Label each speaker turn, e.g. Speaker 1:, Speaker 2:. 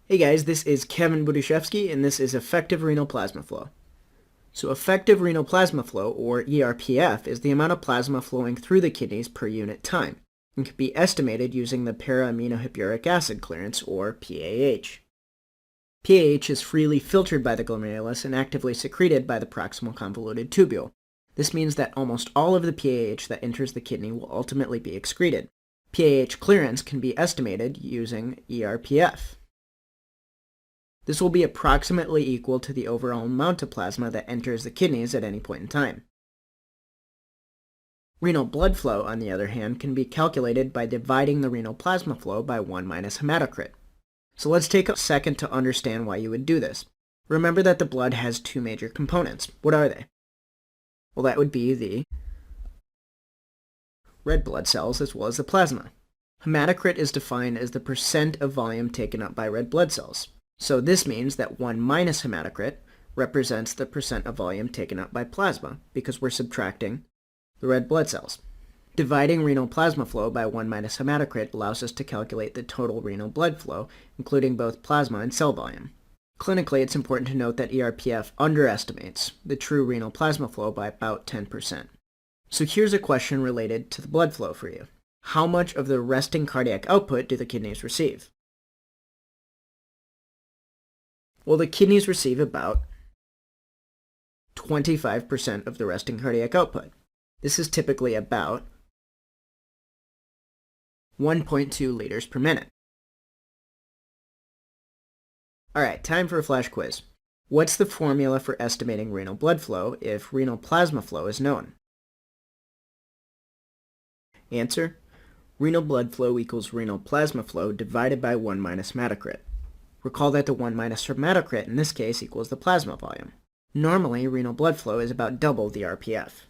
Speaker 1: Hey guys, this is Kevin Budushevsky, and this is effective renal plasma flow. So effective renal plasma flow, or ERPF, is the amount of plasma flowing through the kidneys per unit time, and can be estimated using the para-aminohippuric acid clearance, or PAH. PAH is freely filtered by the glomerulus and actively secreted by the proximal convoluted tubule. This means that almost all of the PAH that enters the kidney will ultimately be excreted. PAH clearance can be estimated using ERPF. This will be approximately equal to the overall amount of plasma that enters the kidneys at any point in time. Renal blood flow, on the other hand, can be calculated by dividing the renal plasma flow by 1 minus hematocrit. So let's take a second to understand why you would do this. Remember that the blood has two major components. What are they? Well, that would be the red blood cells as well as the plasma. Hematocrit is defined as the percent of volume taken up by red blood cells. So this means that 1 minus hematocrit represents the percent of volume taken up by plasma, because we're subtracting the red blood cells. Dividing renal plasma flow by 1 minus hematocrit allows us to calculate the total renal blood flow, including both plasma and cell volume. Clinically, it's important to note that ERPF underestimates the true renal plasma flow by about 10%. So here's a question related to the blood flow for you. How much of the resting cardiac output do the kidneys receive? Well, the kidneys receive about 25% of the resting cardiac output. This is typically about 1.2 liters per minute. Alright, time for a flash quiz. What's the formula for estimating renal blood flow if renal plasma flow is known? Answer: renal blood flow equals renal plasma flow divided by 1 minus hematocrit. Recall that the 1 minus hematocrit in this case equals the plasma volume. Normally, renal blood flow is about double the RPF.